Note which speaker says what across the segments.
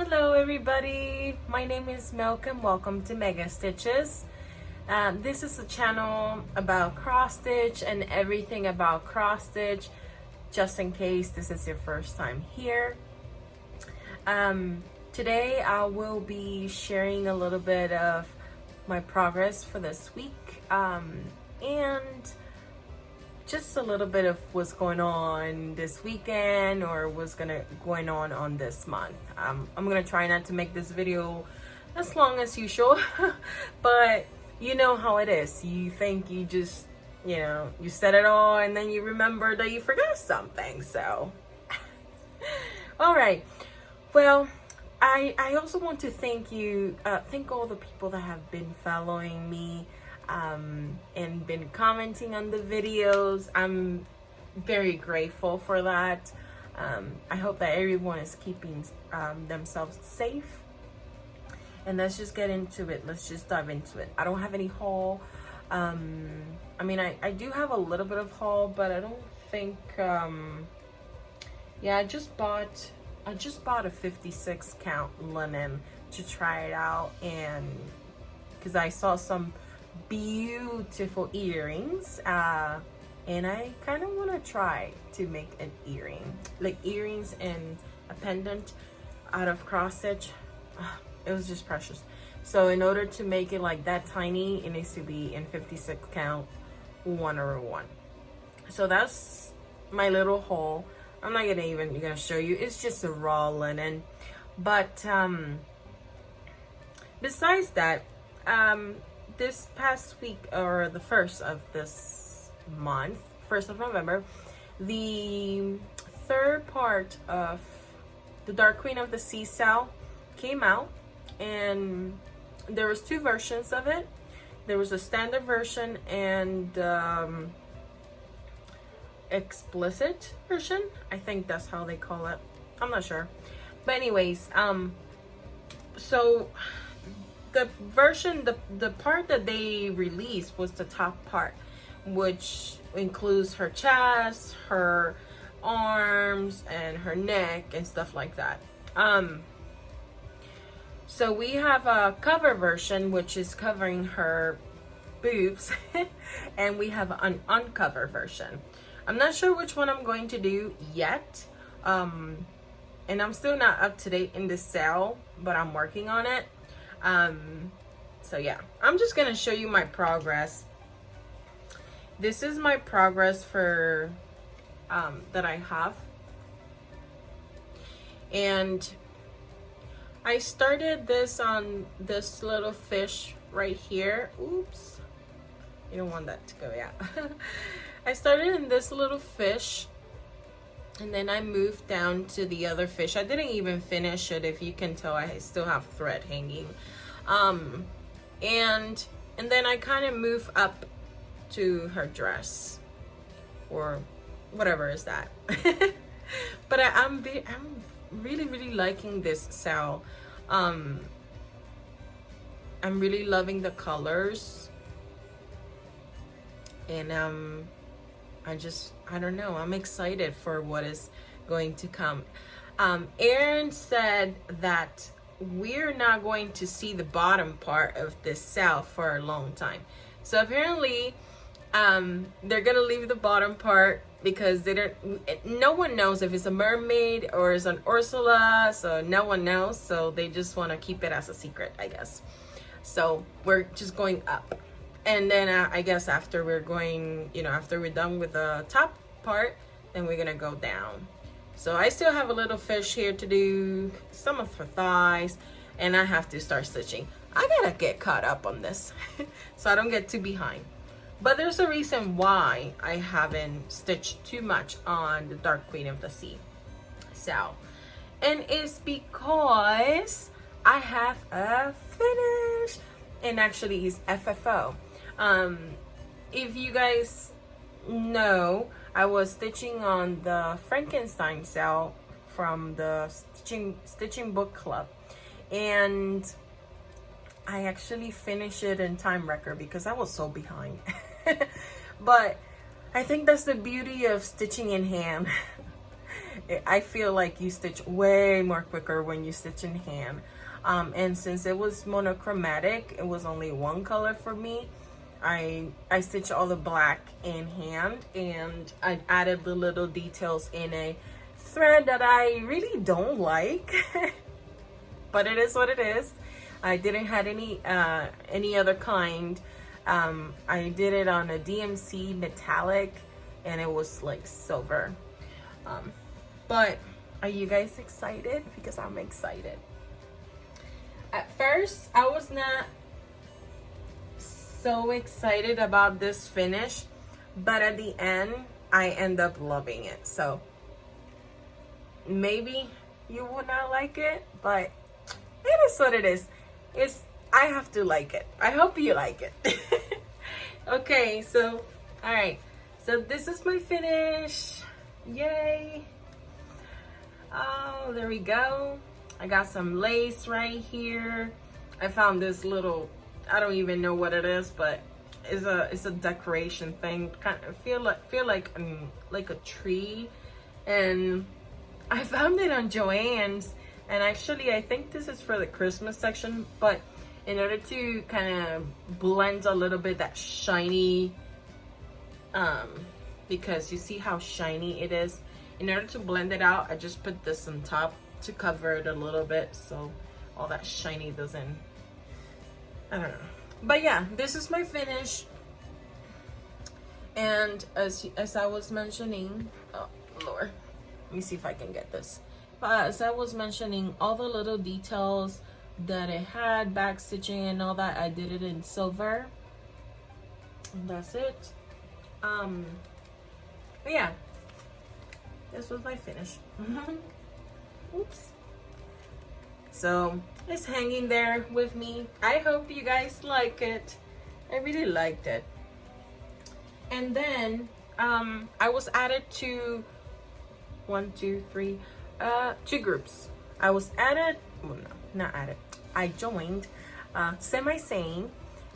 Speaker 1: Hello everybody, my name is Malcolm. Welcome to Mega Stitches. This is a channel about cross stitch and everything about cross stitch, just in case this is your first time here. Today I will be sharing a little bit of my progress for this week and just a little bit of what's going on this weekend or what's going on this month. I'm gonna try not to make this video as long as usual, but you know how it is. You think you just, you said it all and then you remember that you forgot something. So, all right. Well, I also want to thank all the people that have been following me and been commenting on the videos. I'm very grateful for that. I hope that everyone is keeping themselves safe. And let's just get into it. Let's just dive into it. I don't have any haul. I mean, I do have a little bit of haul, but I don't think, yeah, I just bought a 56 count linen to try it out, and because I saw some beautiful earrings, and I kind of want to try to make an earring, like earrings and a pendant out of cross stitch. It was just precious. So in order to make it like that tiny, it needs to be in 56 count 101. So that's my little haul. I'm not gonna show you. It's just a raw linen. But besides that, this past week, or the 1st of this month, 1st of November, the third part of the Dark Queen of the Sea sale came out, and there was 2 versions of it. There was a standard version and explicit version. I think that's how they call it. I'm not sure. But anyways, so the version, the part that they released was the top part, which includes her chest, her arms, and her neck and stuff like that. So we have a cover version, which is covering her boobs, and we have an uncover version. I'm not sure which one I'm going to do yet, and I'm still not up to date in this sale, but I'm working on it. So yeah, I'm just gonna show you my progress. This is my progress for that I have, and I started this on this little fish right here. Oops, you don't want that to go out. I started in this little fish, and then I moved down to the other fish. I didn't even finish it. If you can tell, I still have thread hanging. And then I kind of move up to her dress, or whatever is that. But I'm really liking this sale. I'm really loving the colors, and I don't know, I'm excited for what is going to come. Erin said that we're not going to see the bottom part of this sale for a long time. So apparently they're gonna leave the bottom part because no one knows if it's a mermaid or it's an Ursula, so no one knows. So they just want to keep it as a secret, I guess. So we're just going up, and then I guess after we're going, after we're done with the top part, then we're gonna go down. So I still have a little fish here to do, some of her thighs, and I have to start stitching. I gotta get caught up on this so I don't get too behind. But there's a reason why I haven't stitched too much on the Dark Queen of the Sea. So, and it's because I have a finish, and actually it's FFO. If you guys know, I was stitching on the Frankenstein sale from the Stitching Book Club, and I actually finished it in time record because I was so behind. But I think that's the beauty of stitching in hand. I feel like you stitch way more quicker when you stitch in hand. And since it was monochromatic, it was only one color for me. I stitched all the black in hand, and I added the little details in a thread that I really don't like. But it is what it is. I didn't have any other kind. I did it on a DMC metallic, and it was like silver. But are you guys excited? Because I'm excited. At first, I was not so excited about this finish, but at the end, I end up loving it. So maybe you would not like it, but it is what it is. I have to like it. I hope you like it. Okay, so all right, so this is my finish. Yay. Oh, there we go. I got some lace right here. I found this little, I don't even know what it is, but it's a decoration thing. Kind of feel like a tree, and I found it on Joann's. And actually, I think this is for the Christmas section, but in order to kind of blend a little bit that shiny, because you see how shiny it is, in order to blend it out, I just put this on top to cover it a little bit so all that shiny doesn't, I don't know. But yeah, this is my finish. And as I was mentioning, oh Lord, let me see if I can get this. As I was mentioning, all the little details that it had, back stitching and all that, I did it in silver. And that's it. But yeah, this was my finish. Oops. So it's hanging there with me. I hope you guys like it. I really liked it. And then I was added to 2 groups. I was added, well, no, not added. I joined Semi Sane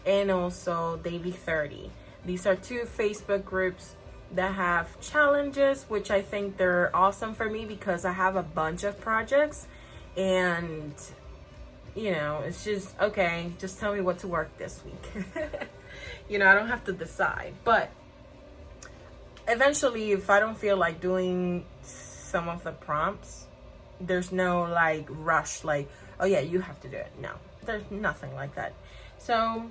Speaker 1: and also Daily 30. These are 2 Facebook groups that have challenges, which I think they're awesome for me because I have a bunch of projects, and you know, it's just okay, just tell me what to work this week. You know, I don't have to decide, but eventually if I don't feel like doing some of the prompts, there's no like rush, like, oh yeah, you have to do it. No, there's nothing like that. So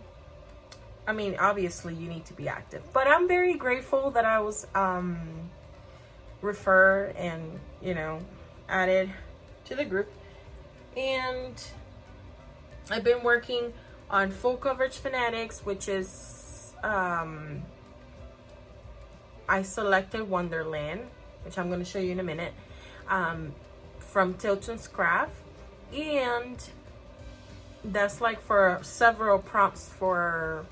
Speaker 1: I mean, obviously you need to be active, but I'm very grateful that I was referred and, you know, added to the group. And I've been working on Full Coverage Fanatics, which is I selected Wonderland, which I'm going to show you in a minute, from Tilton's Craft. And that's like for several prompts for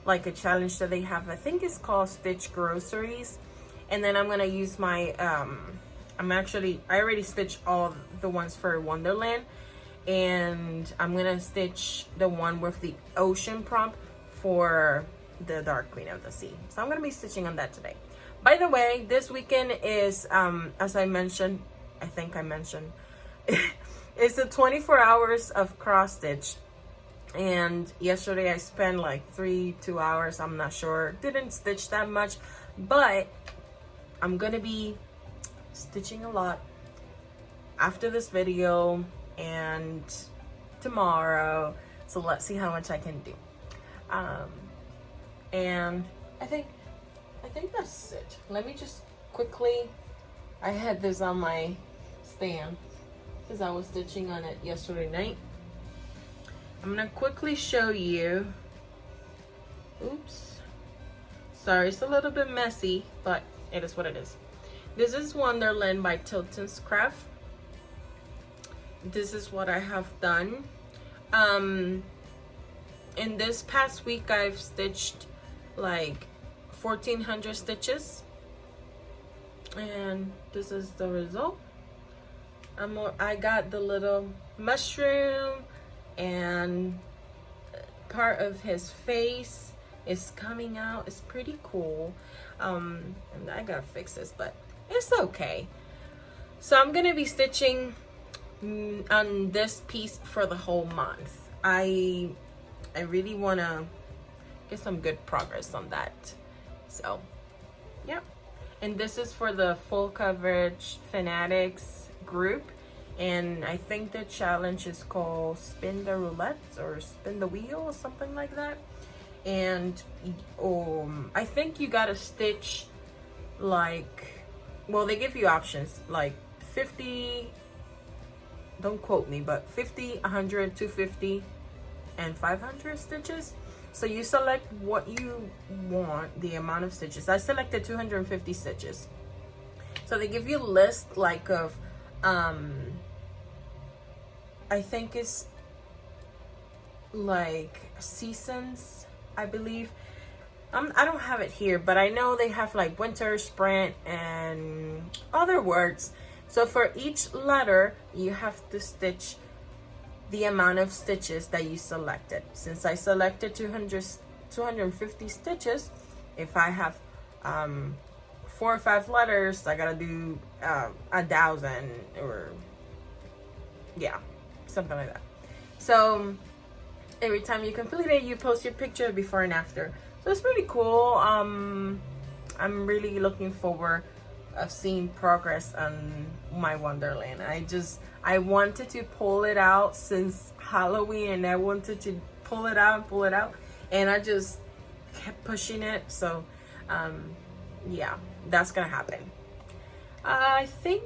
Speaker 1: like a challenge that they have. I think it's called Stitch Groceries. And then I'm going to use my, I already stitched all the ones for Wonderland. And I'm going to stitch the one with the ocean prompt for the Dark Queen of the Sea. So I'm going to be stitching on that today. By the way, this weekend is, as I mentioned, I think I mentioned, it's the 24 hours of cross stitch. And yesterday I spent like 2 hours, I'm not sure. Didn't stitch that much, but I'm gonna be stitching a lot after this video and tomorrow. So let's see how much I can do. And I think that's it. Let me just quickly, I had this on my stand because I was stitching on it yesterday night. I'm gonna quickly show you. Oops, sorry, it's a little bit messy, but it is what it is. This is Wonderland by Tilton's Craft. This is what I have done. In this past week I've stitched like 1,400 stitches, and this is the result. I got the little mushroom, and part of his face is coming out. It's pretty cool. And I gotta fix this, but it's okay. So I'm gonna be stitching on this piece for the whole month. I really wanna get some good progress on that. So yeah, and this is for the full coverage fanatics group, and I think the challenge is called spin the roulette or spin the wheel or something like that. And I think you gotta stitch like, well, they give you options like 50, don't quote me, but 50, 100, 250 and 500 stitches. So you select what you want, the amount of stitches. I selected 250 stitches. So they give you a list like of I think it's like seasons, I believe. I don't have it here, but I know they have like winter, spring, and other words. So for each letter, you have to stitch the amount of stitches that you selected. Since I selected 250 stitches, if I have 4 or 5 letters, I gotta do 1,000, or yeah, something like that. So every time you complete it, you post your picture before and after. So it's pretty cool. I'm really looking forward of seeing progress on my Wonderland. I wanted to pull it out since Halloween, and I wanted to pull it out, and I just kept pushing it. So yeah, that's gonna happen. I think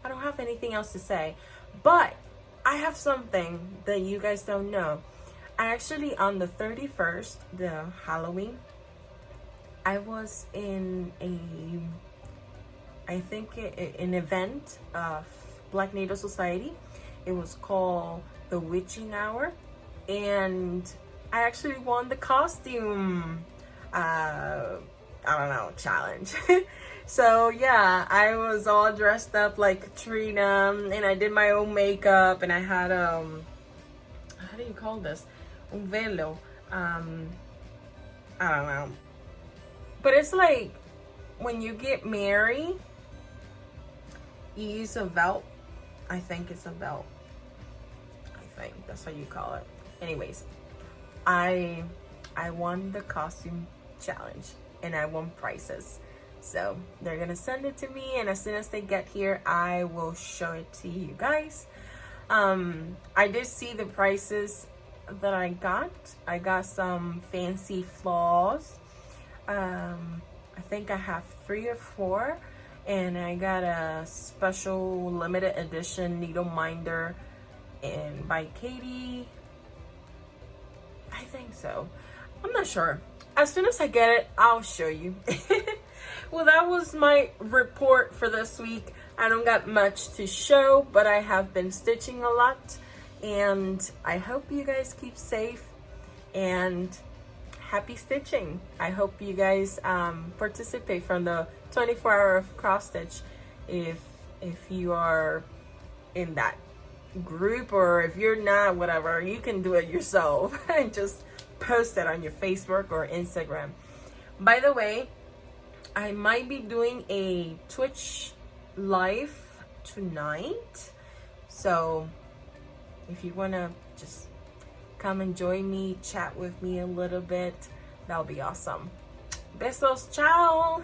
Speaker 1: I don't have anything else to say, but I have something that you guys don't know. I actually, on the 31st, the Halloween, I was in an event of Black Native Society. It was called the Witching Hour, and I actually won the costume challenge. So yeah, I was all dressed up like Katrina, and I did my own makeup, and I had how do you call this, un velo, I don't know, but it's like when you get married, you use a belt. I think it's a belt. I think that's how you call it. Anyways, I won the costume challenge, and I won prizes. So they're gonna send it to me, and as soon as they get here, I will show it to you guys. I did see the prices that I got. I got some fancy flaws. I think I have 3 or 4, and I got a special limited edition needle minder and by Katie. I think so. I'm not sure. As soon as I get it, I'll show you. Well, that was my report for this week. I don't got much to show, but I have been stitching a lot, and I hope you guys keep safe and happy stitching. I hope you guys participate from the 24-hour of cross stitch if you are in that group, or if you're not, whatever, you can do it yourself and just post it on your Facebook or Instagram. By the way, I might be doing a Twitch live tonight, so if you want to just come and join me, chat with me a little bit, that'll be awesome. Besos, ciao.